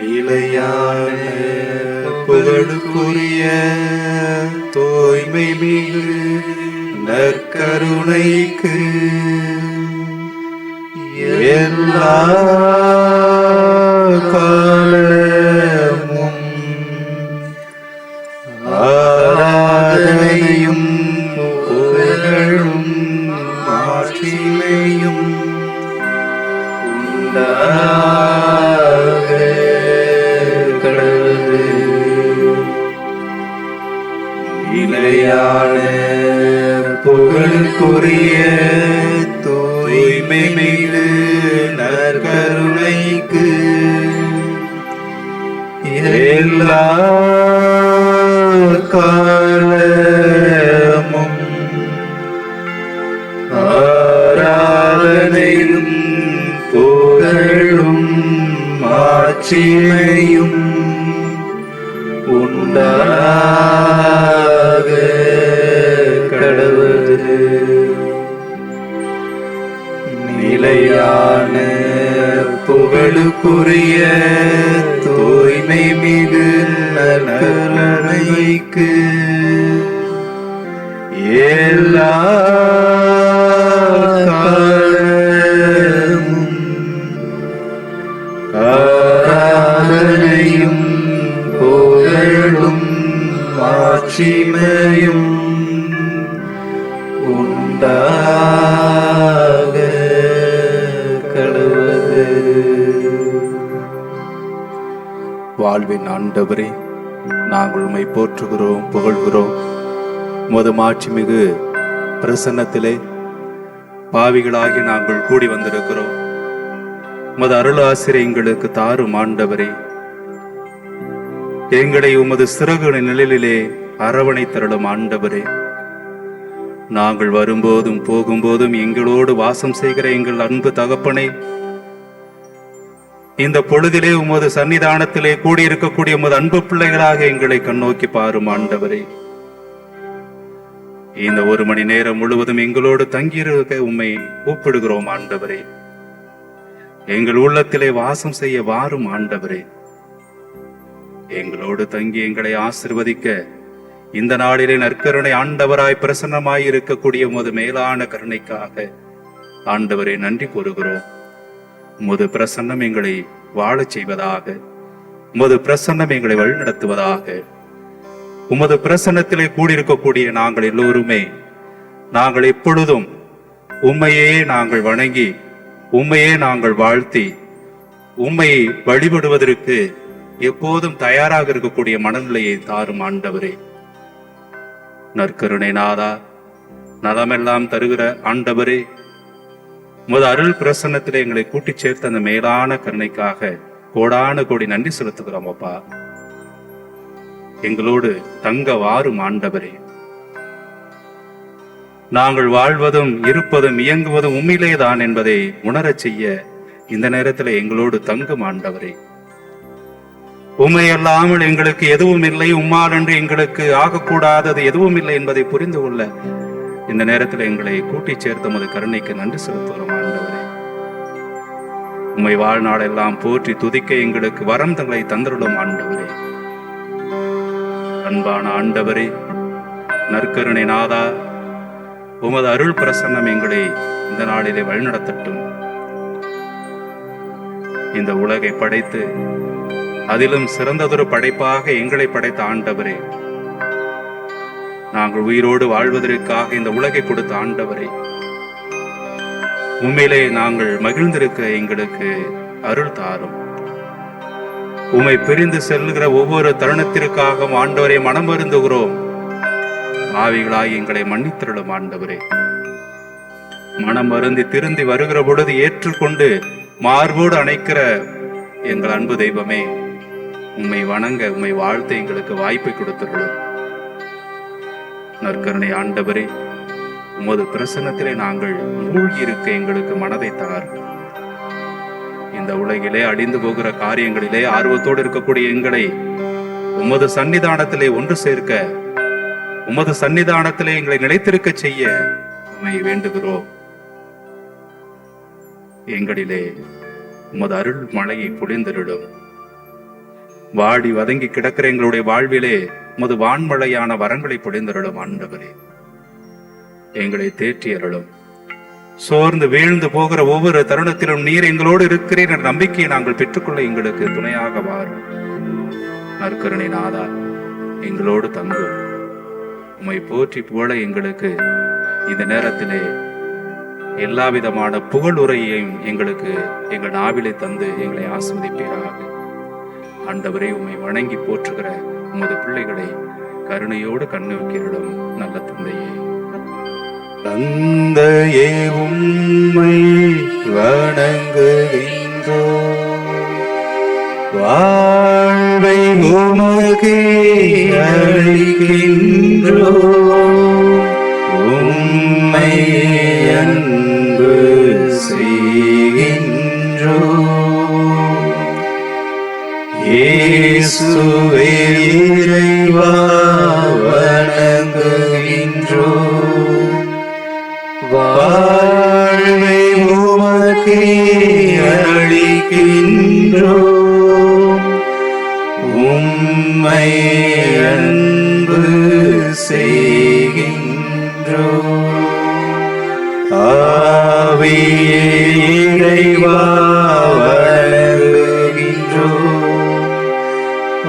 நிலையான புகழுக்குரிய தூய்மை மிகு நற்கருணைக்கு எல்லா காலமும் ஆராதனையும் புகழும் மாட்சிமையும் உண்டாக கடவுளே. நிலையான புகழுக்குரிய தூய்மை மிகு நற்கருணைக்கு எல்லா காலமும் ஆராதனையும் புகழும் மாட்சிமையும் உண்டாக கடவுளே. நிலையான புகழுக்குரிய தூய்மை மிகு நற்கருணைக்கு எல்லா காலமும் ஆராதனையும் புகழும் மாட்சிமையும் உண்டாக கடவுளே. வாழ்வின் ஆண்டவரே, நாங்கள் உம்மை போற்றுகிறோம், புகழ்கிறோம். உமது மாட்சிமிகு பிரசன்னத்திலே பாவிகளாகி நாங்கள் கூடி வந்திருக்கிறோம். உமது அருள் ஆசிரியை எங்களுக்கு தாரும் ஆண்டவரே. எங்களை உமது சிறகு நிழலிலே அரவணை தருளும் ஆண்டவரே. நாங்கள் வரும்போதும் போகும்போதும் எங்களோடு வாசம் செய்கிற எங்கள் அன்பு தகப்பனை, இந்த பொழுதிலே உமது சன்னிதானத்திலே கூடியிருக்கக்கூடிய உமது அன்பு பிள்ளைகளாக எங்களை கண்ணோக்கி பாரும் ஆண்டவரே. இந்த 1 மணி நேரம் முழுவதும் எங்களோடு தங்கியிருக்க உம்மை கூப்பிடுகிறோம் ஆண்டவரே. எங்கள் உள்ளத்திலே வாசம் செய்ய வாரும் ஆண்டவரே. எங்களோடு தங்கி எங்களை ஆசிர்வதிக்க இந்த நாளிலே நற்கருணை ஆண்டவராய் பிரசன்னமாய் இருக்கக்கூடிய உமது மேலான கருணைக்காக ஆண்டவரே நன்றி கூறுகிறோம். உமது பிரசன்னம் எங்களை வாழச் செய்வதாக, உமது பிரசன்னம் எங்களை வழிநடத்துவதாக. உமது பிரசன்னத்திலே கூடியிருக்கக்கூடிய நாங்கள் எல்லோருமே நாங்கள் எப்பொழுதும் உம்மையே நாங்கள் வணங்கி, உம்மையே நாங்கள் வாழ்த்தி, உம்மையை வழிபடுவதற்கு எப்போதும் தயாராக இருக்கக்கூடிய மனநிலையை தாரும் ஆண்டவரே. நற்கருணை நாதா, நலமெல்லாம் தருகிற ஆண்டவரே, உமது அருள் பிரசன்னத்திலே எங்களை கூட்டிச் சேர்த்த அந்த மேலான கருணைக்காக கோடான கோடி நன்றி செலுத்துகிறோம் அப்பா. எங்களோடு தங்க வாரும் ஆண்டவரே. நாங்கள் வாழ்வதும் இருப்பதும் இயங்குவதும் உண்மையிலேதான் என்பதை உணரச் செய்ய இந்த நேரத்தில் எங்களோடு தங்கும் ஆண்டவரே. உம்மை அல்லாமல் எங்களுக்கு எதுவும் இல்லை, உம்மால் என்று எங்களுக்கு ஆகக்கூடாதது எதுவும் இல்லை என்பதை புரிந்து கொள்ள இந்த நேரத்தில் எங்களை கூட்டிச் சேர்த்த உமது கருணைக்கு நன்றி செலுத்துகிறோம் ஆண்டவரே. உம்மை வாழ்நாளெல்லாம் போற்றி துதிக்க எங்களுக்கு வரம் தங்களை தந்தருளும் ஆண்டவரே. அன்பான ஆண்டவரே, நற்கருணை நாதா, உமது அருள் பிரசன்னம் எங்களை இந்த நாளிலே வழிநடத்தட்டும். இந்த உலகை படைத்து அதிலும் சிறந்ததொரு படைப்பாக எங்களை படைத்த ஆண்டவரே, நாங்கள் உயிரோடு வாழ்வதற்காக இந்த உலகை கொடுத்த ஆண்டவரே, உண்மையிலே நாங்கள் மகிழ்ந்திருக்க எங்களுக்கு அருள் தாரும். உம்மை பிரிந்து செல்லுகிற ஒவ்வொரு தருணத்திற்காக ஆண்டவரை மனம் வருந்துகிறோம். பாவிகளாய் எங்களை மன்னித்தருளும் ஆண்டவரே. மனம் வருந்தி திருந்தி வருகிற பொழுது ஏற்றுக்கொண்டு மார்போடு அணைக்கிற எங்கள் அன்பு தெய்வமே, உம்மை வணங்க, உம்மை வாழ்த்த எங்களுக்கு வாய்ப்பை கொடுத்துள்ளோம். நற்கருணை ஆண்டவரே, உமது பிரசன்னத்திலே நாங்கள் மூழ்கி இருக்க எங்களுக்கு மனதை தார். இந்த உலகிலே அழிந்து போகிற காரியங்களிலே ஆர்வத்தோடு இருக்கக்கூடிய எங்களை உமது சன்னிதானத்திலே ஒன்று சேர்க்க, உமது சன்னிதானத்திலே எங்களை நிலைத்திருக்க செய்ய உம்மை வேண்டுகிறோம். எங்களிலே உமது அருள் மழையை பொழிந்தருளும். வாடி வதங்கி கிடக்கிற எங்களுடைய வாழ்விலே உமது வான்மழையான வரங்களை பொழிந்தருளும் ஆண்டவரே. எங்களை தேற்றியருளும். சோர்ந்து வீழ்ந்து போகிற ஒவ்வொரு தருணத்திலும் நீர் எங்களோடு இருக்கிறீர் என்ற நம்பிக்கையை நாங்கள் பெற்றுக்கொள்ள எங்களுக்கு துணையாக வாரும். நற்கருணை நாதா, எங்களோடு தங்கும். உம்மை போற்றி புகழ எங்களுக்கு இந்த நேரத்திலே எல்லா விதமான புகழ் உரையையும் எங்களுக்கு எங்கள் நாவிலே தந்து எங்களை ஆஸ்வதிப்பீராக. ஆண்டவரே, உம்மை வணங்கி போற்றுகிற உமது பிள்ளைகளை கருணையோடு கண்ணோக்கிடும் நல்ல தந்தையே. தந்தையே, உம்மை வணங்குகின்றோம். வாழ்வை உமக்கே அளிக்கின்றோம். உம்மை அன்பு செய்கின்றோம். இயேசுவே இறைவா வணங்குகின்றோம். வாழ்வை உமக்கே அளிக்கின்றோம். உம்மை அன்பு செய்கின்றோம். ஆவியே இறைவா வணங்குகின்றோம்.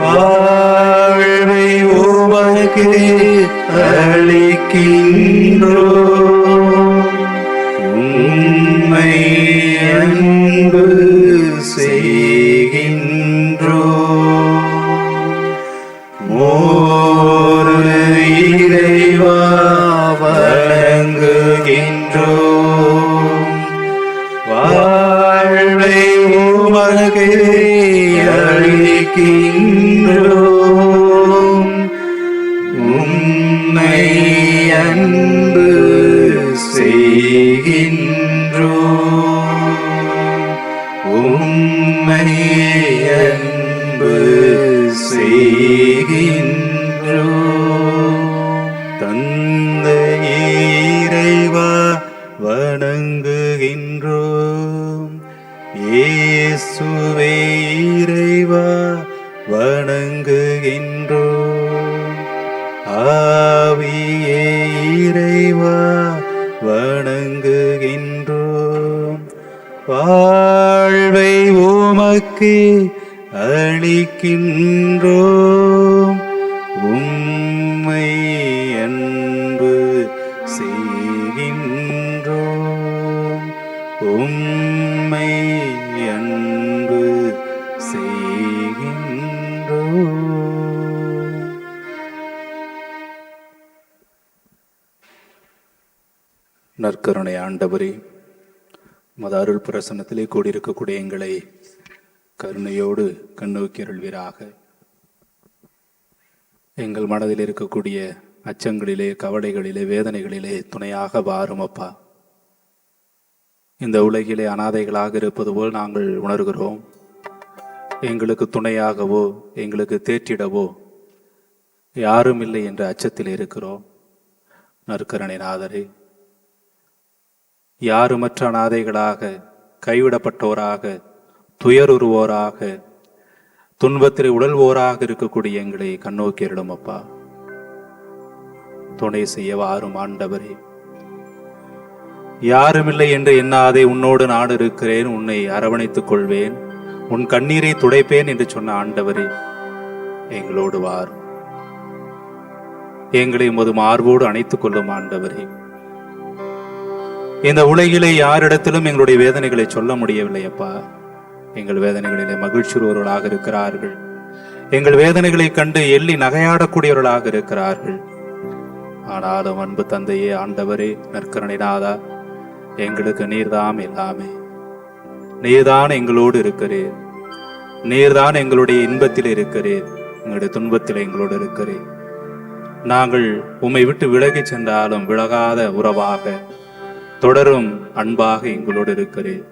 வாழ்வை உமக்கே அளிக்கின்றோம். உம்மை அன்பு செய்கின்றோம். மோரு இறைவா வணங்குகின்றோம். வாழ்வை உமக்கே அளிக்கின்றோம். உம்மை அன்பு செய்கின்றோம். உம்மை அன்பு செய்கின்றோம். தந்தையே இறைவா வணங்குகின்றோம். இயேசுவே இறைவா வணங்குகின்றோம். ஆவியே இறைவா வணங்குகின்றோம். வாழ்வை உமக்கே அளிக்கின்றோம். உம்மை அன்பு செய்கின்றோம். உம்மை அன்பு செய்கின்றோம். நற்கருணை ஆண்டவரே, உமது அருள் பிரசன்னத்திலே கூடியிருக்கக்கூடிய எங்களை கருணையோடு கண்ணோக்கி அருள்வீராக. எங்கள் மனதில் இருக்கக்கூடிய அச்சங்களிலே, கவலைகளிலே, வேதனைகளிலே துணையாக வாரும் அப்பா. இந்த உலகிலே அனாதைகளாக இருப்பது போல் நாங்கள் உணர்கிறோம். எங்களுக்கு துணையாகவோ எங்களுக்கு தேற்றிடவோ யாரும் இல்லை என்ற அச்சத்தில் இருக்கிறோம். நற்கருணை நாதரே, யாருமற்ற அனாதைகளாக, கைவிடப்பட்டோராக, துயருவோராக, துன்பத்தில் உழல்வோராக இருக்கக்கூடிய எங்களை கண்ணோக்கி அருளும் அப்பா. துணை செய்ய வாரும் ஆண்டவரே. யாருமில்லை என்று எண்ணாதே, உன்னோடு நான் இருக்கிறேன், உன்னை அரவணைத்துக் கொள்வேன், உன் கண்ணீரை துடைப்பேன் என்று சொன்ன ஆண்டவரே, எங்களோடு வாரும். எங்களை உமது மார்போடு அணைத்துக் கொள்ளும் ஆண்டவரே. இந்த உலகிலே யாரிடத்திலும் எங்களுடைய வேதனைகளை சொல்ல முடியவில்லை அப்பா. எங்கள் வேதனைகளிலே மகிழ்ச்சியுள்ளவர்களாக இருக்கிறார்கள். எங்கள் வேதனைகளை கண்டு எள்ளி நகையாடக்கூடியவர்களாக இருக்கிறார்கள். ஆனாலும் அன்பு தந்தையே, ஆண்டவரே, நற்கருணை நாதா, எங்களுக்கு நீர்தான் எல்லாமே. நீர்தான் எங்களோடு இருக்கிறீர். நீர்தான் எங்களுடைய இன்பத்தில் இருக்கிறீர். எங்களுடைய துன்பத்தில் எங்களோடு இருக்கிறீர். நாங்கள் உம்மை விட்டு விலகி சென்றாலும் விலகாத உறவாக, தொடரும் அன்பாக எங்களோடு இருக்கிறீர்.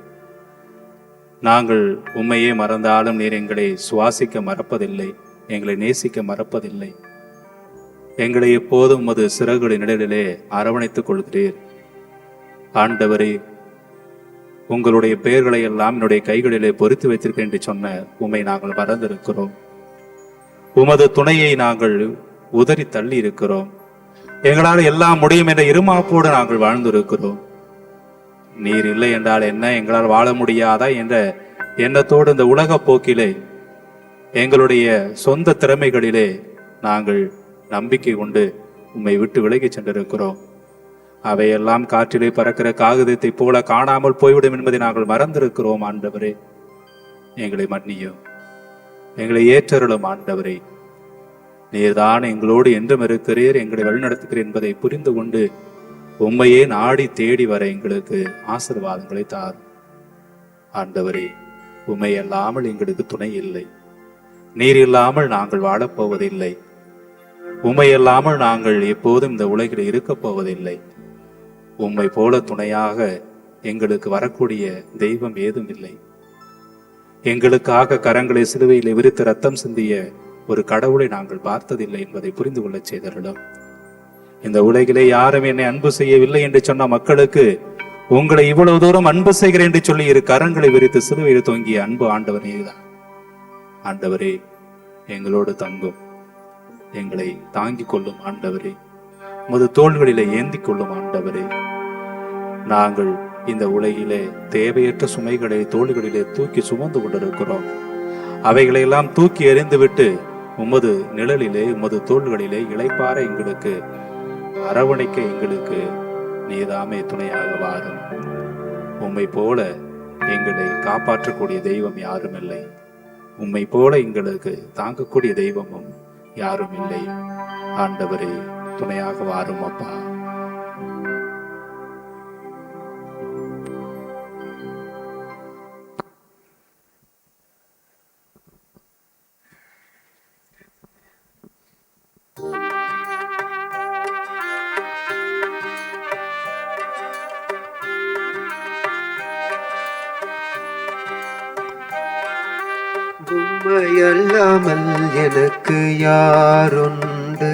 நாங்கள் உம்மையே மறந்தாலும் நீர் எங்களை சுவாசிக்க மறப்பதில்லை, எங்களை நேசிக்க மறப்பதில்லை. எங்களை எப்போதும் உமது சிறகுகளின் நிழலிலே அரவணைத்துக் கொள்கிறீர். ஆண்டவரே, உங்களுடைய பெயர்களை எல்லாம் என்னுடைய கைகளிலே பொறித்து வைத்திருக்கேன் என்று சொன்ன உம்மை நாங்கள் மறந்திருக்கிறோம். உமது துணையை நாங்கள் உதறி தள்ளி இருக்கிறோம். எங்களால் எல்லாம் முடியும் என்ற இருமாப்போடு நாங்கள் வாழ்ந்திருக்கிறோம். நீர் இல்லை என்றால் என்ன, எங்களால் வாழ முடியாதா என்ற எண்ணத்தோடு இந்த உலக போக்கிலே எங்களுடைய சொந்த திறமைகளிலே நாங்கள் நம்பிக்கை கொண்டு உம்மை விட்டு விலகி சென்றிருக்கிறோம். அவையெல்லாம் காற்றிலே பறக்கிற காகிதத்தை போல காணாமல் போய்விடும் என்பதை நாங்கள் மறந்திருக்கிறோம். ஆண்டவரே, எங்களை மன்னியும், எங்களை ஏற்றருளும். ஆண்டவரே, நீர்தான் எங்களோடு என்றும் இருக்கிறீர், எங்களை வழிநடத்துகிறீர் என்பதை புரிந்து கொண்டு உம்மையே நாடி தேடி வர எங்களுக்கு ஆசீர்வாதங்களை தாரும். ஆண்டவரே, உம்மை அல்லாமல் எங்களுக்கு துணை இல்லை. நீர் இல்லாமல் நாங்கள் வாழப்போவதில்லை. உம்மை இல்லாமல் நாங்கள் எப்போதும் இந்த உலகில் இருக்கப் போவதில்லை. உம்மை போல துணையாக எங்களுக்கு வரக்கூடிய தெய்வம் ஏதும் இல்லை. எங்களுக்காக கரங்களை சிலுவையில் விரித்து ரத்தம் சிந்திய ஒரு கடவுளை நாங்கள் பார்த்ததில்லை என்பதை புரிந்து கொள்ள செய்தருளும். இந்த உலகிலே யாரும் என்னை அன்பு செய்யவில்லை என்று சொன்ன மக்களுக்கு உங்களை இவ்வளவு தூரம் அன்பு செய்கிறேன் என்று சொல்லி இரு கரங்களை விரித்து சிலுவையில் தொங்கிய அன்பு ஆண்டவரே தான். ஆண்டவரே, எங்களோடு தங்கும், எங்களை தாங்கிக் கொள்ளும். ஆண்டவரே, உமது தோள்களிலே ஏந்தி கொள்ளும். ஆண்டவரே, நாங்கள் இந்த உலகிலே தேவையற்ற சுமைகளை தோள்களிலே தூக்கி சுமந்து கொண்டிருக்கிறோம். அவைகளையெல்லாம் தூக்கி எறிந்துவிட்டு உமது நிழலிலே உமது தோள்களிலே இளைப்பாற எங்களுக்கு அரவணைக்க எங்களுக்கு நீதாமே துணையாக வாரும். உம்மை போல எங்களை காப்பாற்றக்கூடிய தெய்வம் யாரும் இல்லை. உம்மை போல எங்களுக்கு தாங்கக்கூடிய தெய்வமும் யாரும் இல்லை. ஆண்டவரே, துணையாக வாரும் அப்பா. உம்மையல்லாமல் எனக்கு யாருண்டு?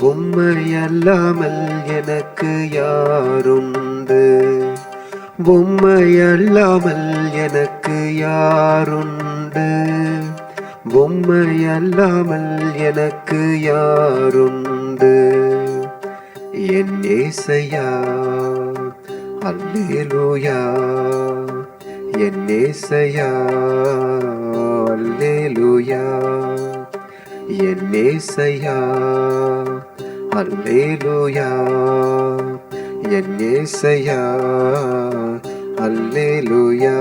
உம்மையல்லாமல் எனக்கு யாருண்டு? உம்மையல்லாமல் எனக்கு யாருண்டு? உம்மையல்லாமல் எனக்கு யாருண்டு? என் ஏசையா, அல்லேலூயா. என் ஏசையா, அல்லேலூயா. என் ஏசையா, அல்லேலூயா. என் ஏசையா, அல்லேலூயா.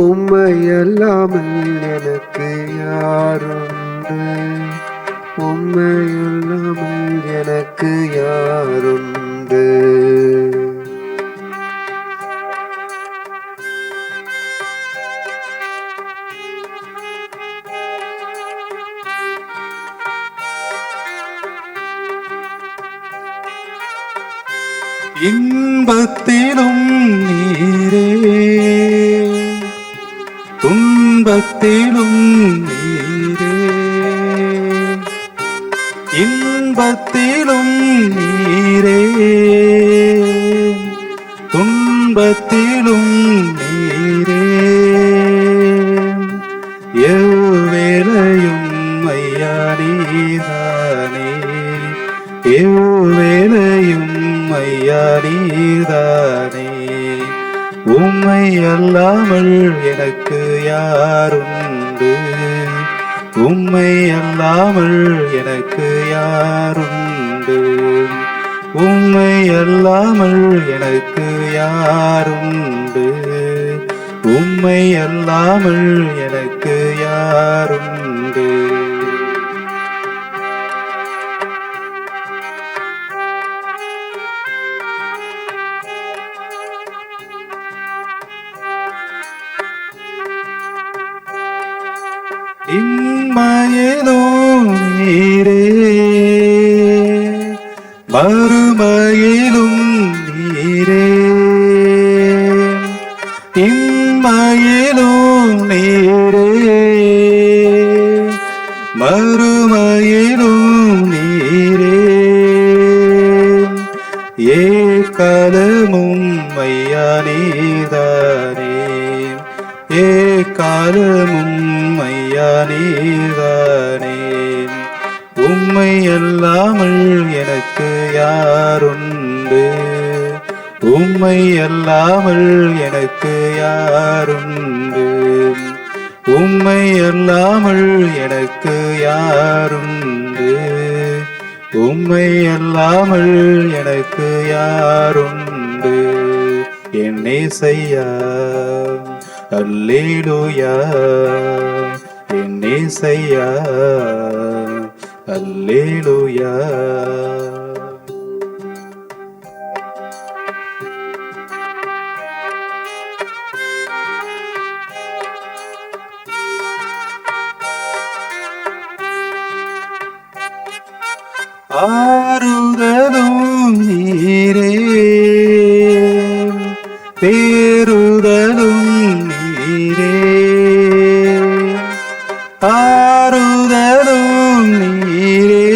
உம்மையல்லாமல் எனக்கு யாருண்டு? உம்மையல்லாமல் எனக்கு யாருண்டு? இன்பத்திலும் நீரே, துன்பத்திலும் நீரே. இன்பத்திலும் நீரே, துன்பத்திலும் நீரே. எவ்வேளையும் ஐயா நீதானே, எவ்வேளையும் ஐயா நீதானே. உம்மை அல்லாமல் எனக்கு யாருண்டு? உம்மை அல்லாமல் எனக்கு யாருண்டு? உம்மை அல்லாமல் எனக்கு யாருண்டு? உம்மை அல்லாமல் எனக்கு யாருண்டு? இன்மையிலும் நீரே, மறுமையிலும் நீரே. இன்மையிலும் நீரே, மறுமையிலும் நீரே. ஏகாலமும் ஐயா நீதானே, ஏகாலமும் ஐயா மெஸ்ஸையா நீதானே. உம்மை அல்லாமல் எனக்கு யாருண்டு, உம்மை அல்லாமல் எனக்கு யாருண்டு, உம்மை அல்லாமல் எனக்கு யாருண்டு, உம்மை அல்லாமல் எனக்கு யாருண்டு. என் நேசையா அல்லேலூயா, என் நேசையா அல்லேலூயா. ஆறுதலும் நீரே, பேருதலும் நீரே, ஆறுதலும் நீரே,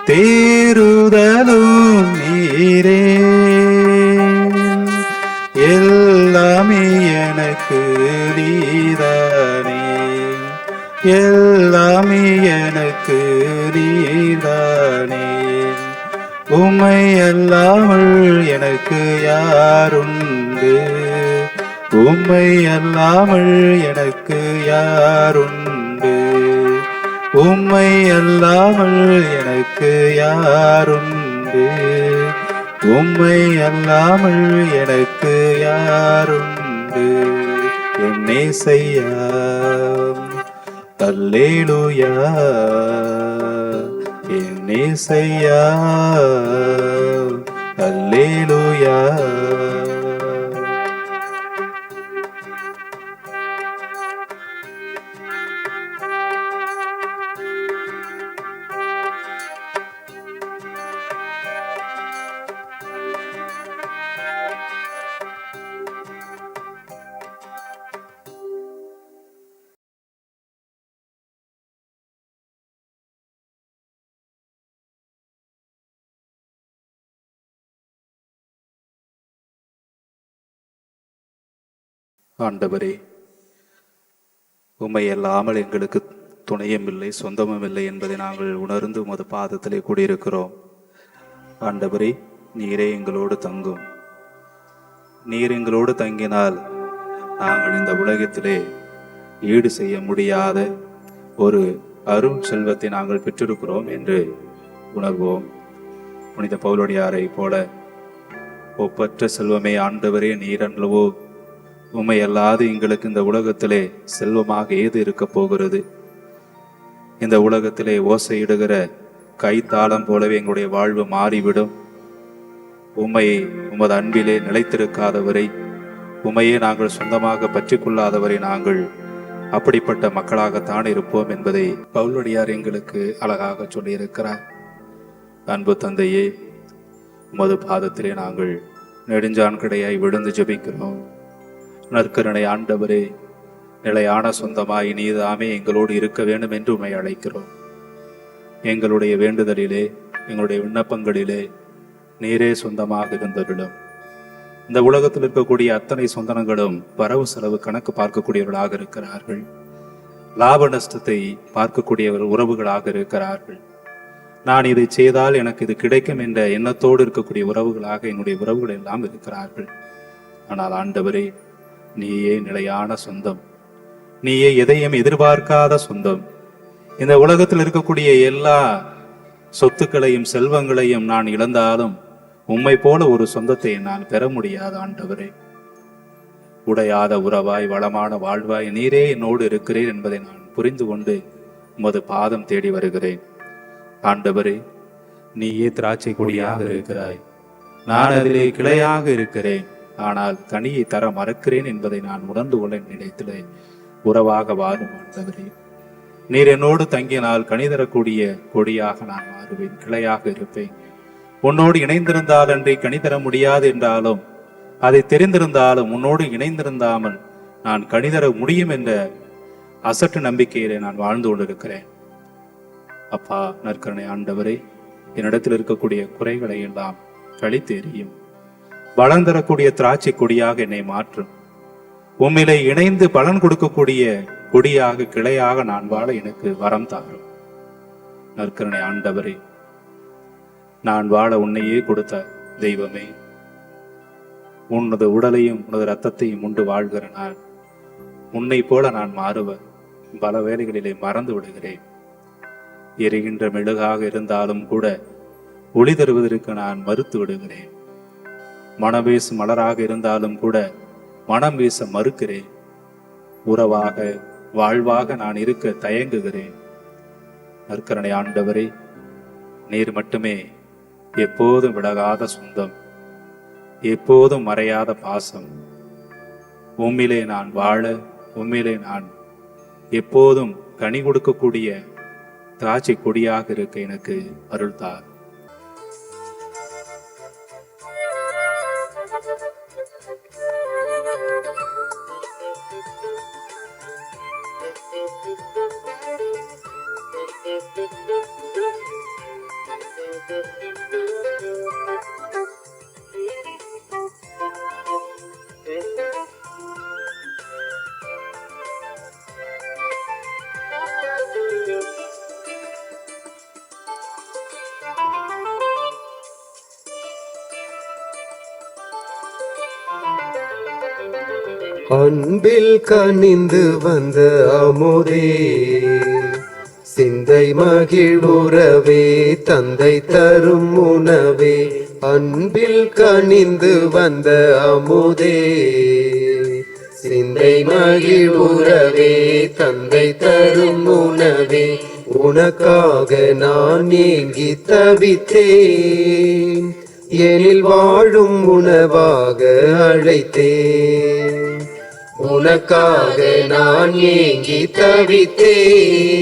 தேறுதலும் நீரே. எல்லாமே எனக்கு நீதானே, எல்லாமே எனக்கு நீதானே. உம்மை அல்லாமல் எனக்கு யாருண்டு, உம்மை அல்லாமல் எனக்கு யாருண்டு, உம்மை அல்லாமல் எனக்கு யாருண்டு, உம்மை அல்லாமல் எனக்கு யாருண்டு. என் நேசையா அல்லேலூயா, என் நேசையா அல்லேலூயா. ஆண்டவரே, உம்மை அல்லாமல் எங்களுக்கு துணையும் இல்லை, சொந்தமும் இல்லை என்பதை நாங்கள் உணர்ந்து உமது பாதத்திலே கூடியிருக்கிறோம். ஆண்டவரே, நீரே எங்களோடு தங்கும். நீர் எங்களோடு தங்கினால் நாங்கள் இந்த உலகத்திலே ஈடு செய்ய முடியாத ஒரு அருள் செல்வத்தை நாங்கள் பெற்றிருக்கிறோம் என்று உணர்வோம். புனித பவுலடியாரை போல, ஒப்பற்ற செல்வமே ஆண்டவரே நீர் அல்லவோ, உம்மை அல்லாது எங்களுக்கு இந்த உலகத்திலே செல்வமாக ஏது இருக்க போகிறது? இந்த உலகத்திலே ஓசையிடுகிற கைத்தாளம் போலவே எங்களுடைய வாழ்வு மாறிவிடும். உம்மை உமது அன்பிலே நிலைத்திருக்காதவரை, உம்மையே நாங்கள் சொந்தமாக பற்றி கொள்ளாதவரை நாங்கள் அப்படிப்பட்ட மக்களாகத்தான் இருப்போம் என்பதை பவுலடியார் எங்களுக்கு அழகாக சொல்லியிருக்கிறார். அன்பு தந்தையே, உமது பாதத்திலே நாங்கள் நெடுஞ்சான் கிடையாய் விழுந்து ஜெபிக்கிறோம். நற்கருணை ஆண்டவரே, நிலையான சொந்தமாய் நீதாமே எங்களோடு இருக்க வேண்டும் என்று உம்மை அழைக்கிறோம். எங்களுடைய வேண்டுதலிலே, எங்களுடைய விண்ணப்பங்களிலே நீரே சொந்தமாக இருந்தருளும். இந்த உலகத்தில் இருக்கக்கூடிய அத்தனை சொந்தங்களும் வரவு செலவு கணக்கு பார்க்கக்கூடியவர்களாக இருக்கிறார்கள். லாப நஷ்டத்தை பார்க்கக்கூடிய உறவுகளாக இருக்கிறார்கள். நான் இதை செய்தால் எனக்கு இது கிடைக்கும் என்ற எண்ணத்தோடு இருக்கக்கூடிய உறவுகளாக என்னுடைய உறவுகள் எல்லாம் இருக்கிறார்கள். ஆனால் ஆண்டவரே, நீயே நிலையான சொந்தம், நீயே எதையும் எதிர்பார்க்காத சொந்தம். இந்த உலகத்தில் இருக்கக்கூடிய எல்லா சொத்துக்களையும் செல்வங்களையும் நான் இழந்தாலும் உம்மை போல ஒரு சொந்தத்தை நான் பெற முடியாது ஆண்டவரே. உடையாத உறவாய், வளமான வாழ்வாய் நீரே என்னோடு இருக்கிறேன் என்பதை நான் புரிந்து கொண்டு உமது பாதம் தேடி வருகிறேன். ஆண்டவரே, நீயே திராட்சை கொடியாக இருக்கிறாய், நான் அதிலே கிளையாக இருக்கிறேன். ஆனால் கனியை தர மறக்கிறேன் என்பதை நான் உணர்ந்து கொள்ள நினைத்திலே உறவாக வாரும் ஆண்டவரே. நீர் என்னோடு தங்கினால் கனி தரக்கூடிய கொடியாக நான் மாறுவேன், கிளையாக இருப்பேன். உன்னோடு இணைந்திருந்தால் அன்றி கனி தர முடியாது என்றாலும், அதை தெரிந்திருந்தாலும் உன்னோடு இணைந்திருந்தாமல் நான் கனி தர முடியும் என்ற அசட்டு நம்பிக்கையிலே நான் வாழ்ந்து கொண்டிருக்கிறேன். அப்பா, நற்கருணை ஆண்டவரே, என்னிடத்தில் இருக்கக்கூடிய குறைகளை எல்லாம் கழித்து எறியும். வளர்ந்தரக்கூடிய திராட்சை கொடியாக என்னை மாற்றும். உம்மிலே இணைந்து பலன் கொடுக்கக்கூடிய கொடியாக கிளையாக நான் வாழ எனக்கு வரம் தாரும். நற்கருணை ஆண்டவரே, நான் வாழ உன்னையே கொடுத்த தெய்வமே, உனது உடலையும் உனது இரத்தத்தையும் உண்டு வாழ்கிற நான் உன்னை போல நான் மாறுவேன். பல வேளைகளிலே மறந்து விடுகிறேன். எரிகின்ற மெழுகாக இருந்தாலும் கூட ஒளி தருவதற்கு நான் மறுத்து விடுகிறேன். மனம் வீசும் மலராக இருந்தாலும் கூட மனம் வீச மறுக்கிறேன். உறவாக வாழ்வாக நான் இருக்க தயங்குகிறேன். நற்கருணை ஆண்டவரே, நீர் மட்டுமே எப்போதும் விலகாத சொந்தம், எப்போதும் மறையாத பாசம். உம்மிலே நான் வாழ, உம்மிலே நான் எப்போதும் கனி கொடுக்கக்கூடிய திராட்சை கொடியாக இருக்க எனக்கு அருள்தார். அன்பில் கனிந்து வந்த அமுதே, சிந்தை மகிழ்வுறவே, தந்தை தரும் உணவே. அன்பில் கனிந்து வந்த அமுதே, சிந்தை மகிழ்வுறவே, தந்தை தரும் உணவே. உனக்காக நான் ஏங்கி தவித்தேன், எனில் வாழும் உணவாக அழைத்தேன். உனக்காக நான் ஏங்கி தவித்தேன்,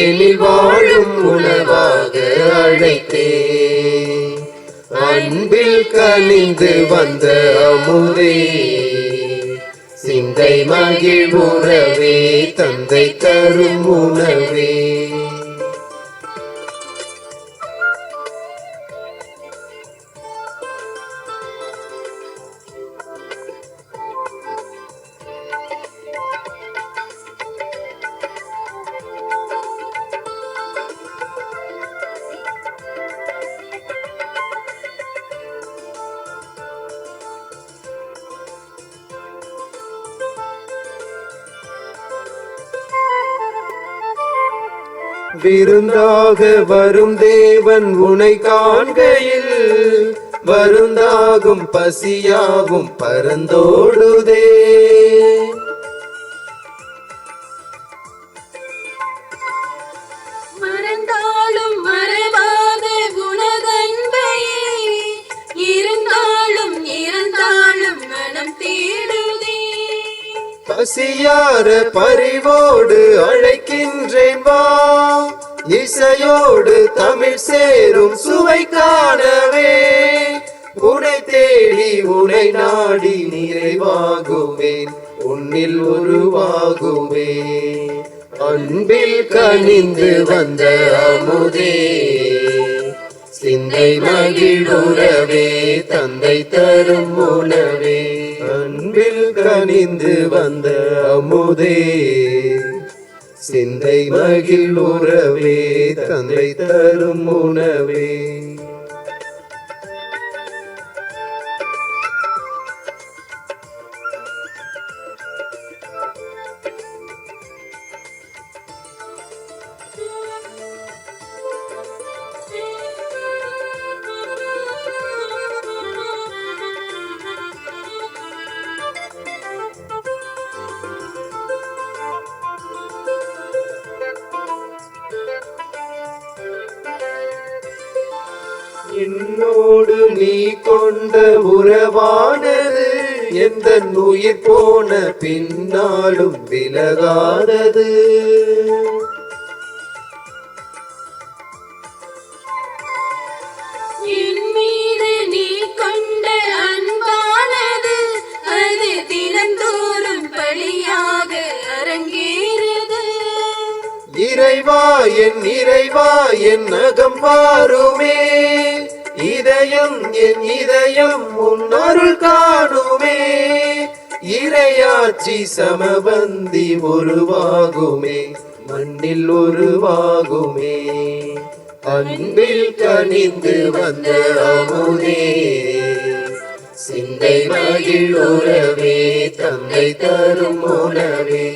எனில் வாழும் உணவாக அழைத்தேன். அன்பில் கனிந்து வந்த அமுதே, சிந்தை மகிழ்வுறவே, தந்தை தரும் உணவே. விருந்தாக வரும் தேவன் உனை காண்கையில், வருந்தாகும் பசியாகும் பரந்தோடுதே. மறந்தாலும் மறவாத குணதன்பையே, இருந்தாலும் இறந்தாலும் மனம் தேடுதே. பசியார பரிவோடு அழைக்கின்றேன் வா, இசையோடு தமிழ் சேரும் சுவை காணவே. உனை தேடி உனை நாடி நிறைவாகுவேன், உன்னில் உருவாகுவேன். அன்பில் கனிந்து வந்த அமுதே, சிந்தை மகிழ்வுறவே, தந்தை தரும் உணவே. அன்பில் கனிந்து வந்த அமுதே, சிந்தை மகிழ்வுறவே, தந்தை தரும் உணவே. என்னோடு நீ கொண்ட உறவானது, எந்த உயிர் போன பின்னாலும் விலகாதது. என் மீது நீ கொண்ட அன்பானது, அது தினந்தோறும் பலியாக அரங்கேறுது. இறைவா என் இறைவா, என் அகம் வாருமே, இதயம் என் இதயம் உன் அருள் காணுமே. இறையாட்சி சமபந்தி உருவாகுமே, மண்ணில் உருவாகுமே. அன்பில் கனிந்து வந்த அமுதே, சிந்தை மகிழுறவே, தந்தை தரும் உணவே.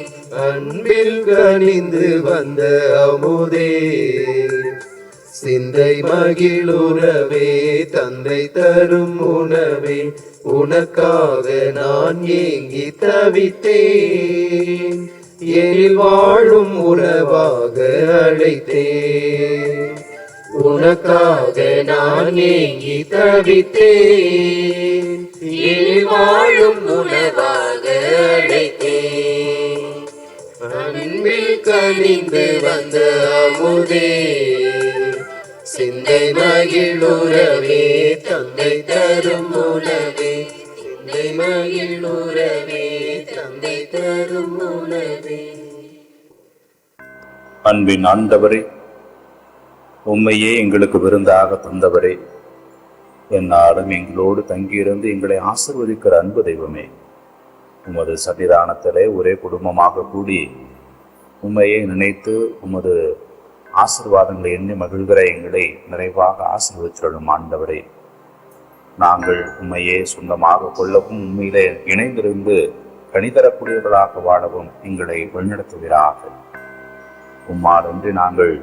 அன்பில் கனிந்து வந்த அமுதே, சிந்தை மகிழுறவே, தந்தை தரும் உணவே. உனக்காக நான் ஏங்கி தவித்தேன், எழில் வாழும் உறவாக அழைத்தேன். உனக்காக நான் ஏங்கி தவித்தேன், எழில் வாழும் உறவாக அழைத்தேன். அன்பில் கனிந்து வந்த அமுதே, சிந்தை மகிழுறவே, தந்தை தரும் உணவே. சிந்தை மகிழுறவே, தந்தை தரும் உணவே. அன்பின் ஆண்டவரே, உம்மையே எங்களுக்கு விருந்தாக தந்தவரே, என்னாலும் எங்களோடு தங்கியிருந்து எங்களை ஆசிர்வதிக்கிற அன்பு தெய்வமே, உமது சன்னிதானத்திலே ஒரே குடும்பமாக கூடி உம்மையே நினைத்து உமது ஆசீர்வாதங்களை எண்ணி மகிழ்கிற எங்களை நிறைவாக ஆசீர்வதிச்சொல்லும் ஆண்டவரே, நாங்கள் உம்மையே சொந்தமாக கொள்ளவும் உண்மையிலே இணைந்திருந்து கனிதரக்கூடியவர்களாக வாழவும் எங்களை வழிநடத்துவீராக. உம்மாதன்றி நாங்கள்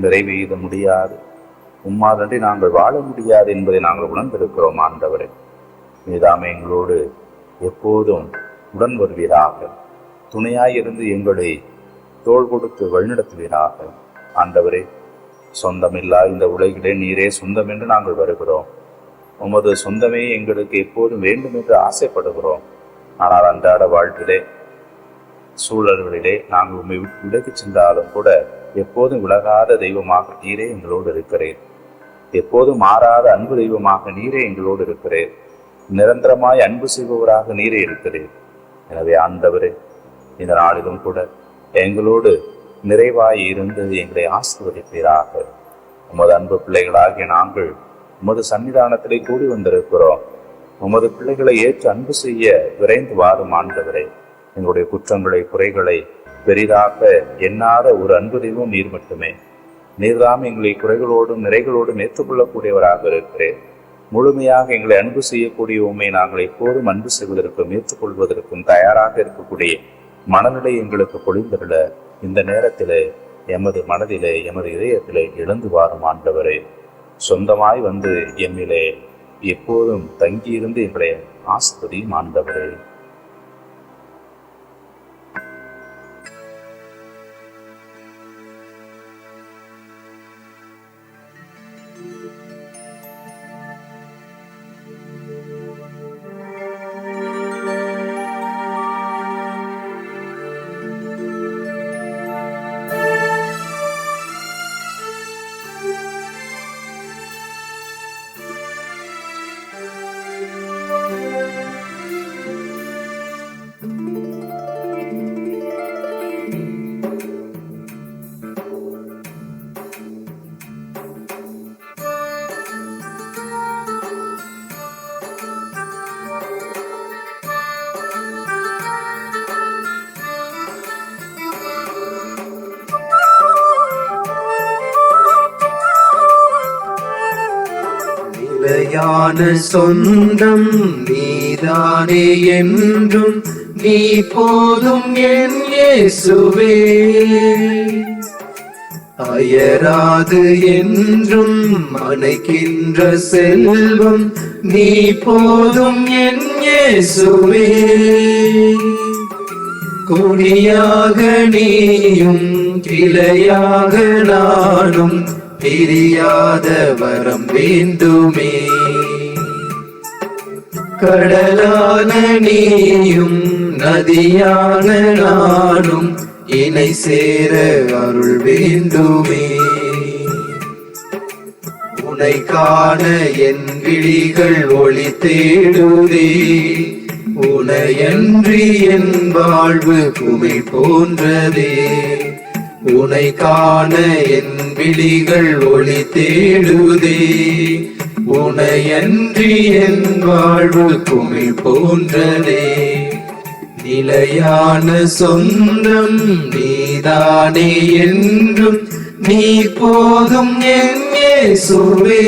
நிறைவேற முடியாது, உம்மாதன்றி நாங்கள் வாழ முடியாது என்பதை நாங்கள் உணர்ந்திருக்கிறோம் ஆண்டவரே. நீதாமே எங்களோடு எப்போதும் உடன் வருவீராக, துணையாயிருந்து எங்களை தோள் கொடுத்து வழிநடத்துவீராக. ஆண்டவரே, சொந்தமில்லா இந்த உலகிலே நீரே சொந்தம் என்று நாங்கள் வருகிறோம். உமது சொந்தமே எங்களுக்கு எப்போதும் வேண்டும் என்று ஆசைப்படுகிறோம். ஆனால் அன்றாட வாழ்விலே சூழல்களிலே நாங்கள் உண்மை விலகிச் சென்றாலும் கூட எப்போதும் விலகாத தெய்வமாக நீரே எங்களோடு இருக்கிறேன். எப்போதும் மாறாத அன்பு தெய்வமாக நீரே எங்களோடு இருக்கிறேன். நிரந்தரமாய் அன்பு செய்பவராக நீரே இருக்கிறேன். எனவே ஆண்டவரே, இந்த நாளிலும் கூட எங்களோடு நிறைவாய் இருந்து எங்களை ஆசீர்வதிப்பீராக. உமது அன்பு பிள்ளைகளாகிய நாங்கள் உமது சன்னிதானத்திலே கூடி வந்திருக்கிறோம். உமது பிள்ளைகளை ஏற்று அன்பு செய்ய விரைந்து வாரும் ஆண்டவரே. எங்களுடைய குற்றங்களை குறைகளை பெரிதாக எண்ணாத ஒரு அன்பு தெய்வம் நீர் மட்டுமே. நீர்தாம் எங்களை குறைகளோடும் நிறைகளோடும் ஏற்றுக்கொள்ளக்கூடியவராக இருக்கிறேன். முழுமையாக எங்களை அன்பு செய்யக்கூடிய உண்மை நாங்கள் எப்போதும் அன்பு செய்வதற்கும் ஏற்றுக்கொள்வதற்கும் தயாராக இருக்கக்கூடிய மனநிலை எங்களுக்கு பொழிந்தருள இந்த நேரத்திலே எமது மனதிலே எமது இதயத்திலே எழுந்து வாரும் ஆண்டவரே. சொந்தமாய் வந்து எம்மிலே எப்போதும் தங்கியிருந்து எங்களை ஆசிர்வதியும் ஆண்டவரே. நிலையான சொந்தம் நீதானே என்றும், நீ போதும் என் இயேசுவே. அயராது என்றும் அணைக்கின்ற செல்வம், நீ போதும் என் இயேசுவே. கொடியாக நீயும் கிளையாக நானும், பிரியாத வரம் வேண்டுமே. கடலான நீயும் நதியான நானும், இணை சேர அருள் வேண்டுமே. உனை காண என் விழிகள் ஒளி தேடுதே, உனையன்றி என் வாழ்வு குமை போன்றதே. உனை காண என் விழிகள் ஒளி தேடுதே, உனையன்றி என் வாழ்வு குமை போன்றதே. நிலையான சொந்தம் நீதானே என்றும் நீ போதும் என் இயேசுவே.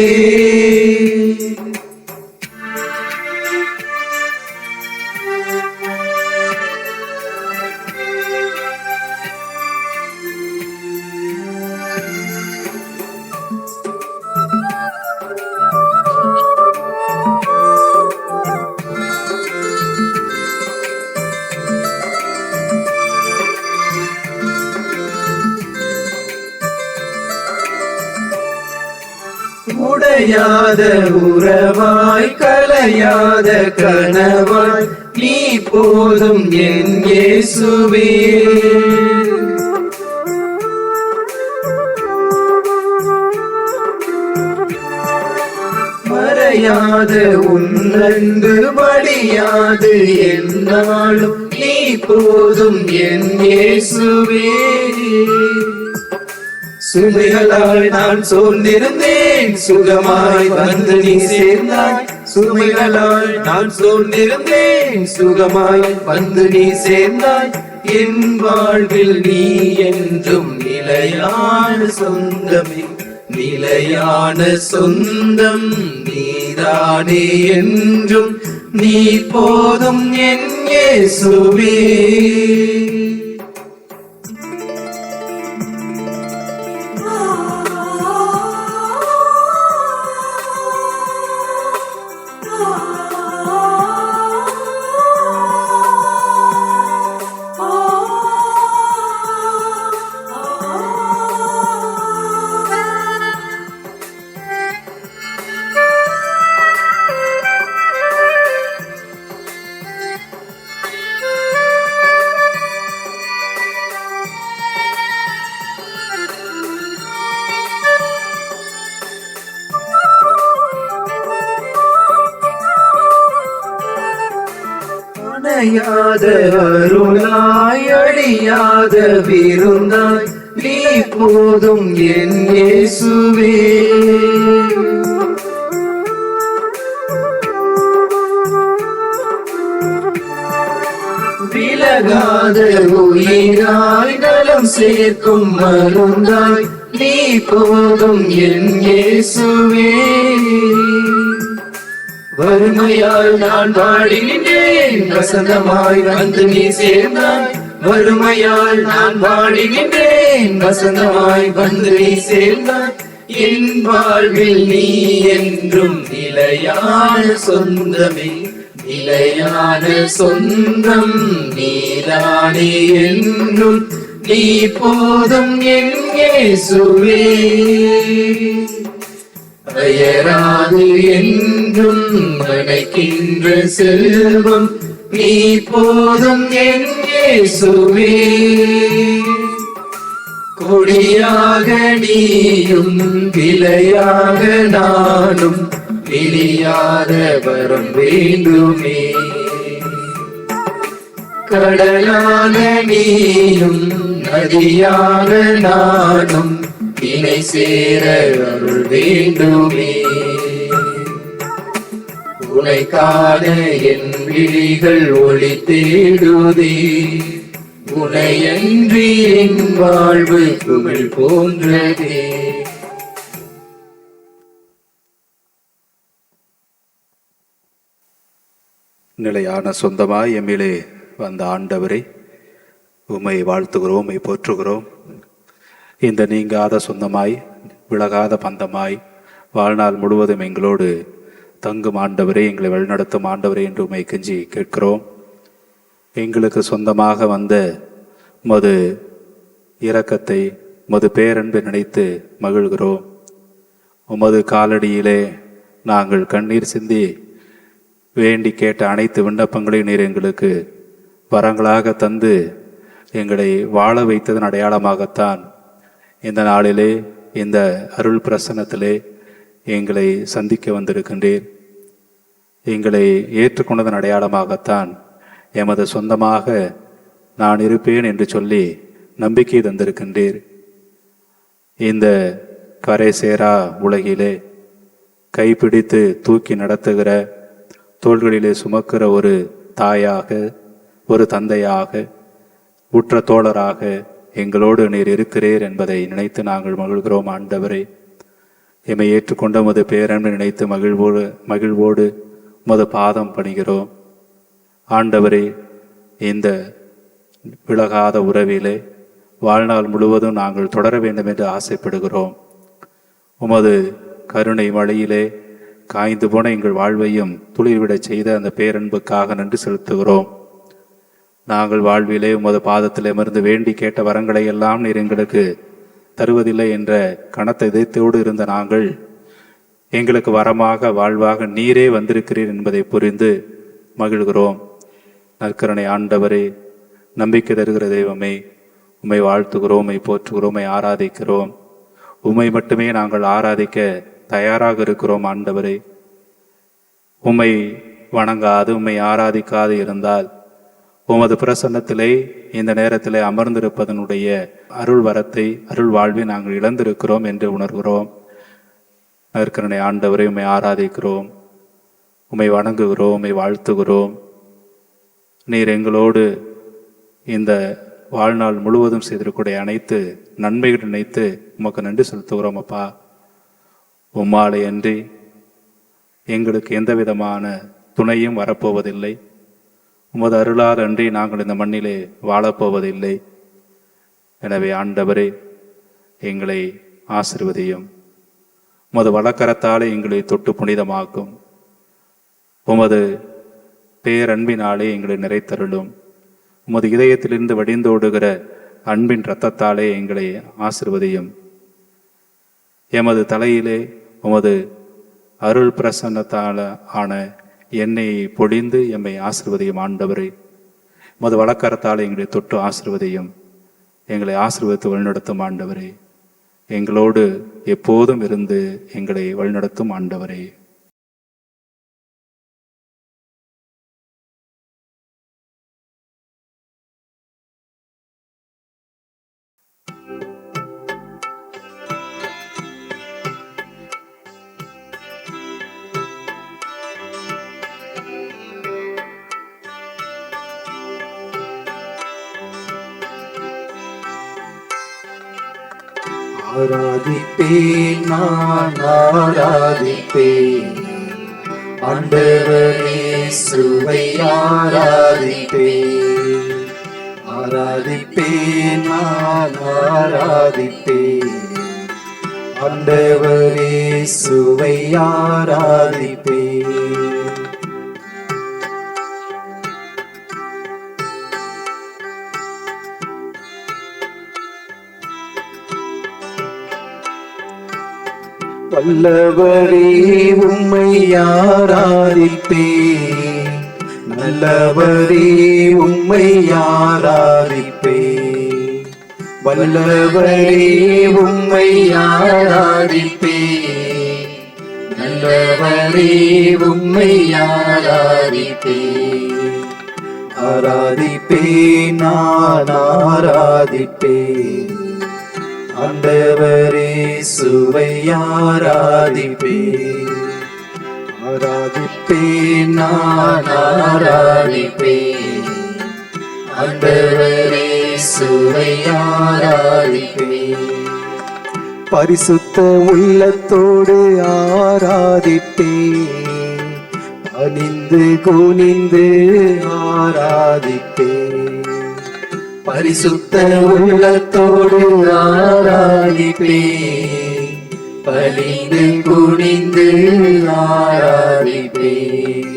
உடையாத உறவாய் கலையாத கனவாய் நீ போதும் என் இயேசுவே. மறையாத உன் அன்பு மடியாது என்னாலும் நீ போதும் என் இயேசுவே. சுமைகளால் நான் சோர்ந்திருந்தேன் சுகமாய் வந்து நீ சேர்ந்தாய். சுமைகளால் நான் சோர்ந்திருந்தேன் சுகமாய் வந்து நீ சேர்ந்தாய். என் வாழ்வில் நீ என்றும் நிலையான சொந்தமே. நிலையான சொந்தம் நீதானே என்றும் நீ போதும் என் இயேசுவே. அணையாத அருளாய் அழியாத விருந்தாய் நீ போதும் என் இயேசுவே. விலகாத உயிராய் நலம் சேர்க்கும் மருந்தாய் நீ போதும் என் இயேசுவே. வறுமையால் நான் வாடி நின்றேன் வசந்தமாய் வந்து நீ சேர்ந்தாய். வறுமையால் நான் வாடி நின்றேன் வசந்தமாய் வந்து நீ சேர்ந்தாய். என் வாழ்வில் நீ என்றும் நிலையான சொந்தமே. நிலையான சொந்தம் நீதானே என்றும் நீ போதும் என் இயேசுவே. அயராது என்றும் அணைக்கின்ற செல்வம் நீ போதும் என் இயேசுவே. கொடியாக நீயும் விலையாக நானும் பிரியாத வரம் வேண்டுமே. கடலான நீயும் நதியான நானும் இணை சேர அருள் வேண்டுமே. உனை காண என் விழிகள் ஒளி தேடுதே. உனையன்றி என் வாழ்வு குமிழ் போன்றதே. நிலையான சொந்தமாய் எம்மிலே வந்த ஆண்டவரை உம்மை வாழ்த்துகிறோம், உம்மை போற்றுகிறோம். இந்த நீங்காத சொந்தமாய் விலகாத பந்தமாய் வாழ்நாள் முழுவதும் எங்களோடு தங்கும் ஆண்டவரே, எங்களை வழிநடத்தும் ஆண்டவரே என்று உம்மை கெஞ்சி கேட்கிறோம். எங்களுக்கு சொந்தமாக வந்த மது இரக்கத்தை மது பேரன்பை நினைத்து மகிழ்கிறோம். உமது காலடியிலே நாங்கள் கண்ணீர் சிந்தி வேண்டி கேட்ட அனைத்து விண்ணப்பங்களையும் நீர் எங்களுக்கு வரங்களாக தந்து எங்களை வாழ வைத்ததன் அடையாளமாகத்தான் இந்த நாளிலே இந்த அருள் பிரசன்னத்திலே எங்களை சந்திக்க வந்திருக்கின்றீர். எங்களை ஏற்றுக்கொண்டதன் அடையாளமாகத்தான் எமது சொந்தமாக நான் இருப்பேன் என்று சொல்லி நம்பிக்கை தந்திருக்கின்றீர். இந்த கரை சேரா உலகிலே கைப்பிடித்து தூக்கி நடத்துகிற, தோள்களிலே சுமக்கிற ஒரு தாயாக, ஒரு தந்தையாக, உற்ற தோழராக எங்களோடு நீர் இருக்கிறீர் என்பதை நினைத்து நாங்கள் மகிழ்கிறோம். ஆண்டவரே, எம்மை ஏற்றுக்கொண்ட உமது பேரன்பு நினைத்து மகிழ்வோடு உமது பாதம் பணிகிறோம். ஆண்டவரே, இந்த விலகாத உறவிலே வாழ்நாள் முழுவதும் நாங்கள் தொடர வேண்டும் என்று ஆசைப்படுகிறோம். உமது கருணை மழையிலே காய்ந்து போன எங்கள் வாழ்வையும் துளிர்விடச் செய்த அந்த பேரன்புக்காக நன்றி செலுத்துகிறோம். நாங்கள் வாழ்விலே உமது பாதத்தில் அமர்ந்து வேண்டி கேட்ட வரங்களை எல்லாம் நீர் எங்களுக்கு தருவதில்லை என்ற கனத்த இதயத்தோடு இருந்த நாங்கள் எங்களுக்கு வரமாக வாழ்வாக நீரே வந்திருக்கிறீர் என்பதை புரிந்து மகிழ்கிறோம். நற்கருணை ஆண்டவரே, நம்பிக்கை தருகிற தெய்வமே, உம்மை வாழ்த்துகிறோம், உம்மை போற்றுகிறோம், உம்மை ஆராதிக்கிறோம். உம்மை மட்டுமே நாங்கள் ஆராதிக்க தயாராக இருக்கிறோம். ஆண்டவரே, உம்மை வணங்காது உம்மை ஆராதிக்காது இருந்தால் உமது பிரசன்னத்திலே இந்த நேரத்திலே அமர்ந்திருப்பதனுடைய அருள் வரத்தை, அருள் வாழ்வை நாங்கள் இழந்திருக்கிறோம் என்று உணர்கிறோம். நற்கருணை ஆண்டவரை, உம்மை ஆராதிக்கிறோம், உம்மை வணங்குகிறோம், உம்மை வாழ்த்துகிறோம். நீர் எங்களோடு இந்த வாழ்நாள் முழுவதும் செய்திருக்கூடிய அனைத்து நன்மைகள் நினைத்து உமக்கு நன்றி செலுத்துகிறோம். அப்பா, உம்மாலை அன்றி எங்களுக்கு எந்த விதமான துணையும் வரப்போவதில்லை. உமது அருளால் அன்றி நாங்கள் இந்த மண்ணிலே வாழப்போவதில்லை. எனவே ஆண்டவரே, எங்களை ஆசீர்வதியும். உமது வலக்கரத்தாலே எங்களை தொட்டு புனிதமாக்கும். உமது பேரன்பினாலே எங்களை நிறைத்தருளும். உமது இதயத்திலிருந்து வடிந்தோடுகிற அன்பின் இரத்தத்தாலே எங்களை ஆசீர்வதியும். எமது தலையிலே உமது அருள் பிரசன்னத்தால ஆன எண்ணெயை பொழிந்து எம்மை ஆசீர்வதியும். ஆண்டவரே, உமது வலக்கரத்தாலே எங்களை தொட்டு ஆசீர்வதியும். எங்களை ஆசீர்வதித்து வழிநடத்தும் ஆண்டவரே. எங்களோடு எப்போதும் இருந்து எங்களை வழிநடத்தும் ஆண்டவரே. ஆராதிப்பேன், நான் ஆராதிப்பேன், ஆண்டவரே இயேசுவை ஆராதிப்பேன். ஆராதிப்பேன், நான் ஆராதிப்பேன், ஆண்டவரே இயேசுவை ஆராதிப்பேன். வல்லவரே உம்மை ஆராதிப்பேன், நல்லவரே உம்மை ஆராதிப்பேன். வல்லவரே உம்மை ஆராதிப்பேன், நல்லவரே உம்மை ஆராதிப்பேன். ஆராதிப்பேன், நான் ஆராதிப்பேன், ஆண்டவரே இயேசுவை ஆராதிப்பேன். ஆராதிப்பேன், நான் ஆராதிப்பேன், ஆண்டவரே இயேசுவை ஆராதிப்பேன். பரிசுத்த உள்ளத்தோடு ஆராதிப்பேன், பணிந்து குனிந்து ஆராதிப்பேன். பரிசுத்த உள்ளத்தோடு ஆராதிப்பேன், பணிந்து குனிந்து ஆராதிப்பேன்.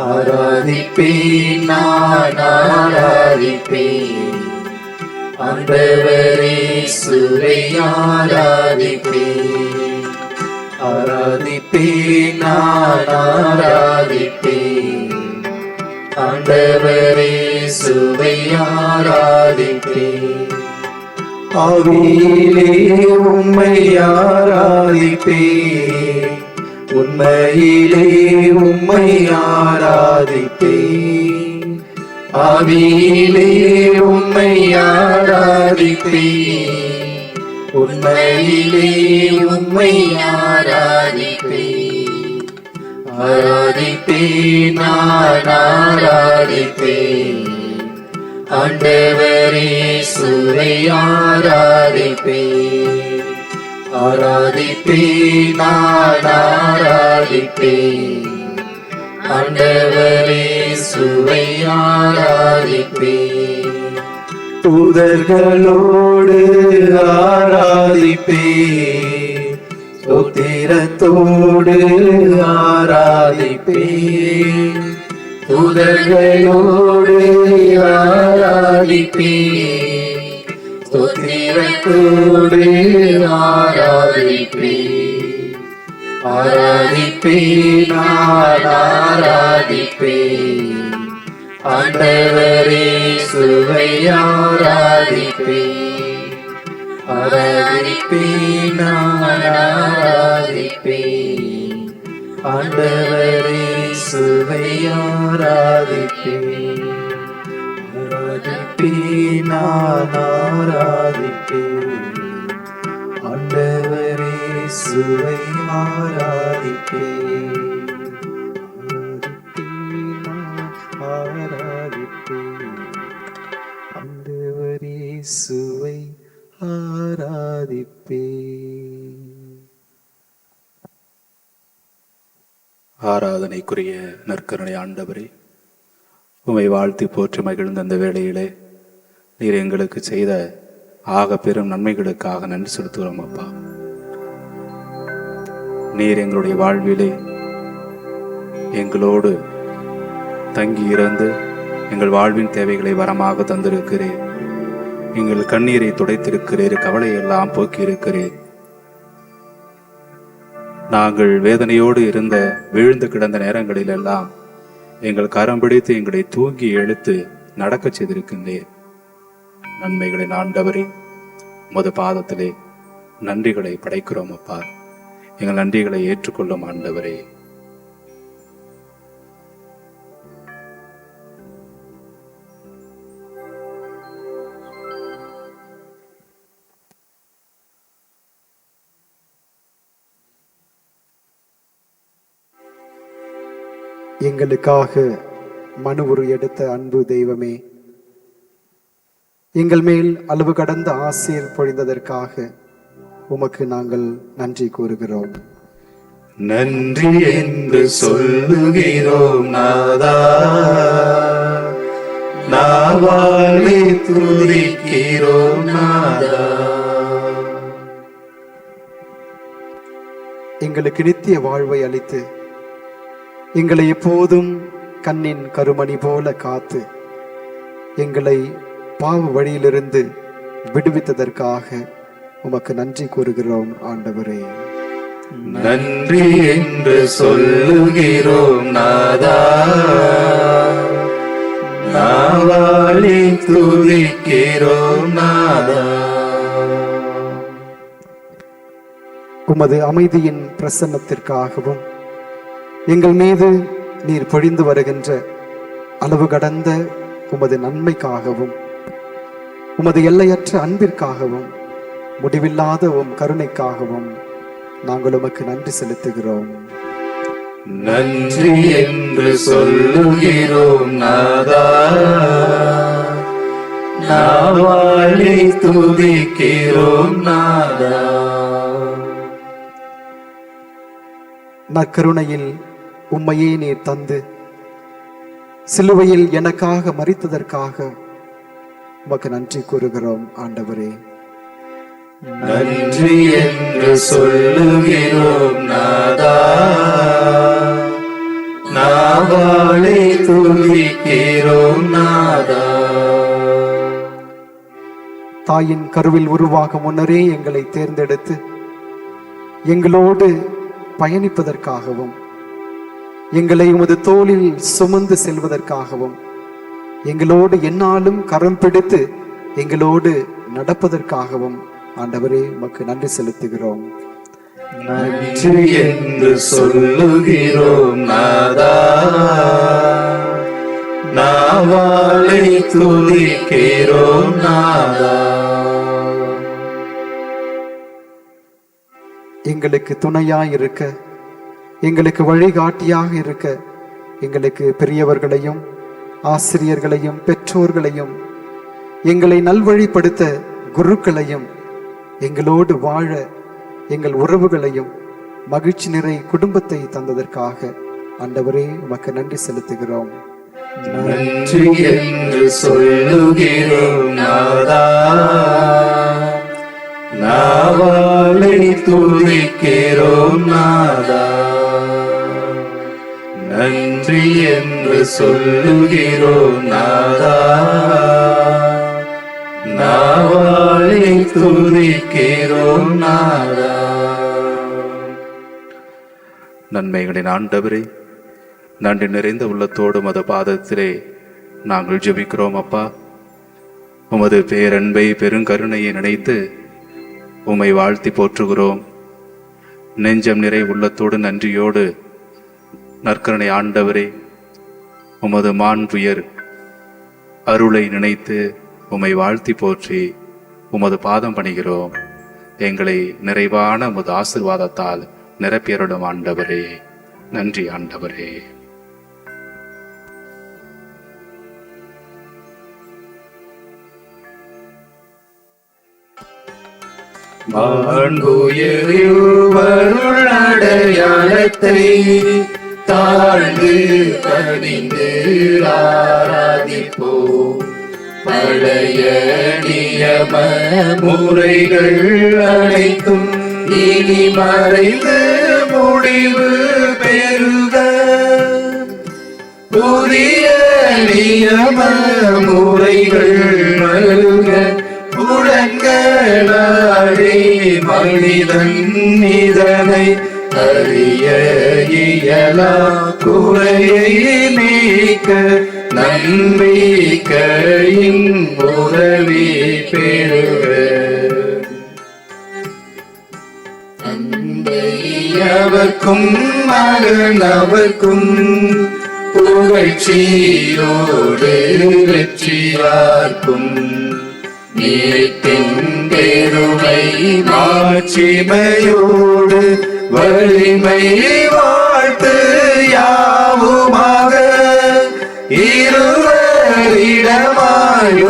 ஆராதிப்பேன், நான் ஆராதிப்பேன், ஆண்டவரே இயேசுவை ஆராதிப்பேன். ஆராதிப்பேன், நான் ஆராதிப்பேன், ஆண்டவரே இயேசுவை ஆராதிப்பேன். ஆவியிலே உம்மை ஆராதிப்பேன், உண்மையிலே உம்மை ஆராதிப்பேன். ஆவியிலே உம்மை ஆராதிப்பேன், உண்மையிலே உம்மை ஆராதிப்பேன். ஆராதிப்பேன் நான் ஆராதிப்பேன் ஆண்டவரே சுவை ஆராதிப்பேன் ஆராதிப்பேன் நான் ஆராதிப்பேன் ஆண்டவரே சுவை ஆராதிப்பேன் தூதர்களோடு ஆராதிப்பேன் ஸ்தோத்திரத்தோடு ஆராதிப்பேன் தூதர்களோடு ஆராதிப்பேன் ஸ்தோத்திரத்தோடு ஆராதிப்பேன் ஆராதிப்பேன் நான் ஆராதிப்பேன் ஆண்டவரே சுவை ஆராதிப்பேன் ஆராதிப்பேன் நான் ஆராதிப்பேன் ஆண்டவரே சுவை ஆராதிப்பேன் ஆராதிப்பேன் நான் ஆராதிப்பேன் ஆண்டவரே சுவை ஆராதிப்பேன் ஆண்டவரே சுவை ஆராதிப்பேன். ஆராதனைக்குரிய நற்கருணை ஆண்டவரே, உம்மை வாழ்த்தி போற்றி மகிழ்ந்த அந்த வேளையிலே நீர் எங்களுக்கு செய்த ஆக பெரும் நன்மைகளுக்காக நன்றி செலுத்துகிறோம் அப்பா. நீர் எங்களுடைய வாழ்விலே எங்களோடு தங்கி இருந்து எங்கள் வாழ்வின் தேவைகளை வரமாக தந்திருக்கிறேன். எங்கள் கண்ணீரை துடைத்திருக்கிறீர், கவலையெல்லாம் போக்கியிருக்கிறீர். நாங்கள் வேதனையோடு இருந்த வீழ்ந்து கிடந்த நேரங்களில் எல்லாம் எங்கள் கரம் பிடித்து எங்களை தூங்கி எழுத்து நடக்க செய்திருக்கின்றேன். நன்மைகளின் ஆண்டவரே, உமது பாதத்திலே நன்றிகளை படைக்கிறோம் அப்பா. எங்கள் நன்றிகளை ஏற்றுக்கொள்ளும் ஆண்டவரே. எங்களுக்காக மனு உரு எடுத்த அன்பு தெய்வமே, எங்கள் மேல் அளவு கடந்த ஆசீர் பொழிந்ததற்காக உமக்கு நாங்கள் நன்றி கூறுகிறோம். நன்றி என்று சொல்லுகிறோம் நாதா, நாவாலே துதிக்கிறோம் நாதா. எங்களுக்கு நித்திய வாழ்வை அளித்து எங்களை எப்போதும் கண்ணின் கருமணி போல காத்து எங்களை பாவ வழியிலிருந்து விடுவித்ததற்காக உமக்கு நன்றி கூறுகிறோம் ஆண்டவரே. நன்றி என்று சொல்லுகிறோம் நாதா, நாவாலே துதிக்கிறோம் நாதா. உமது அமைதியின் பிரசன்னத்திற்காகவும் எங்கள் மீது நீர் பொழிந்து வருகின்ற அளவு கடந்த உமது நன்மைக்காகவும் உமது எல்லையற்ற அன்பிற்காகவும் முடிவில்லாத உம் கருணைக்காகவும் நாங்கள் உமக்கு நன்றி செலுத்துகிறோம். நன்றி என்று சொல்லுகிறோம் நாதா, நாவாலே துதிக்கிறோம் நாதா. நற்கருணையில் உம்மையே நீர் தந்து சிலுவையில் எனக்காக மரித்ததற்காக உமக்கு நன்றி கூறுகிறோம் ஆண்டவரே. நன்றி என்று சொல்லுகிறோம் நாதா, நாவாலே துதிக்கிறோம் நாதா. தாயின் கருவில் உருவாக முன்னரே எங்களை தேர்ந்தெடுத்து எங்களோடு பயணிப்பதற்காகவும் எங்களை உமது தோளில் சுமந்து செல்வதற்காகவும் எங்களோடு எந்நாளும் கரம் பிடித்து எங்களோடு நடப்பதற்காகவும் ஆண்டவரே உமக்கு நன்றி செலுத்துகிறோம். நன்றி என்று சொல்லுகிறோம் நாதா, நாவாலே துதிக்கிறோம் நாதா. எங்களுக்கு துணையாயிருக்க எங்களுக்கு வழிகாட்டியாக இருக்க எங்களுக்கு பெரியவர்களையும் ஆசிரியர்களையும் பெற்றோர்களையும் எங்களை நல்வழிப்படுத்த குருக்களையும் எங்களோடு வாழ எங்கள் உறவுகளையும் மகிழ்ச்சி நிறை குடும்பத்தை தந்ததற்காக ஆண்டவரே உமக்கு நன்றி செலுத்துகிறோம். நன்றி என்று சொல்லுகிறோம் நாதா, நாவாலை துதிக்கிறோம் நாதா. நன்றி என்று சொல்லுகிறோம் நாதா, நாவாலை துதிக்கிறோம் நாதா. நன்மைகளின் ஆண்டவரே, நன்றி நிறைந்த உள்ளத்தோடு உமது பாதத்திலே நாங்கள் ஜெபிக்கிறோம் அப்பா. உமது பேரன்பை பெருங்கருணையை நினைத்து உம்மை வாழ்த்தி போற்றுகிறோம். நெஞ்சம் நிறை உள்ளத்தோடு நன்றியோடு நற்கருணை ஆண்டவரே, உமது மாண்புயர் அருளை நினைத்து உம்மை வாழ்த்தி போற்றி உமது பாதம் பணிகிறோம். எங்களை நிறைவான உமது ஆசீர்வாதத்தால் நிரப்பியருடும் ஆண்டவரே. நன்றி ஆண்டவரே. மாண்புயருள் அடையாளத்தை தாழ்ந்து பணிந்து ஆராதிப்போம். பழைய நியம முறைகள் அனைத்தும் இனி மறைந்து முடிவு பெறுக. புதிய நியம முறைகள் மல்க. உடன்களாடி மனிதன் இதனை அறிய இயலா. குறையை நீக்க நம்பிக்கையின் உதவி பெறுக. தந்தையவர்க்கும் மகனவர்க்கும் புகழ்ச்சியோடு வெற்றியார்க்கும் நீட்டின் பெருமை மாட்சிமையோடு வலிமை வாழ்த்து யாவுமாக. இருவரிடமாய்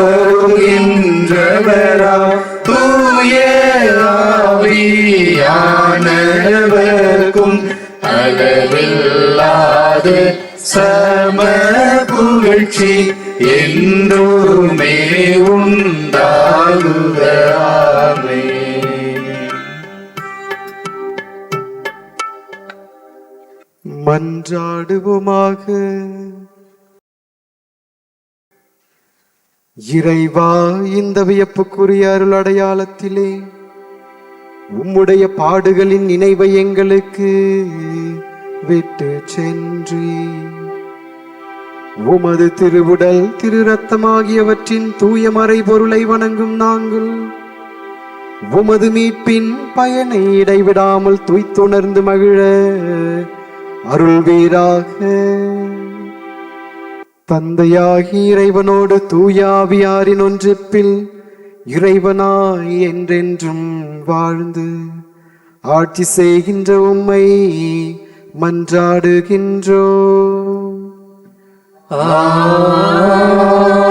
வருகின்றவரா தூய ஆவியானவர்க்கும் அளவில்லாத சம புகழ்ச்சி என்றுமே உண்டாகுக. ஆமென். மன்றாடுவோமாக. இறைவா, இந்த வியப்புக்குரிய அருள் அடையாளத்திலே உம்முடைய பாடுகளின் நினைவை எங்களுக்கு விட்டு சென்றி உமது திருவுடல் திரு ரத்தம் ஆகியவற்றின் தூய மறை பொருளை வணங்கும் நாங்கள் உமது மீட்பின் பயனை இடைவிடாமல் துய்த்துணர்ந்து மகிழ அருள்வீராக. தந்தையாகி இறைவனோடு தூயாவியாரின் ஒன்றிப்பில் இறைவனாய் என்றென்றும் வாழ்ந்து ஆட்சி செய்கின்ற உம்மை மன்றாடுகின்றோம். ஆமென்.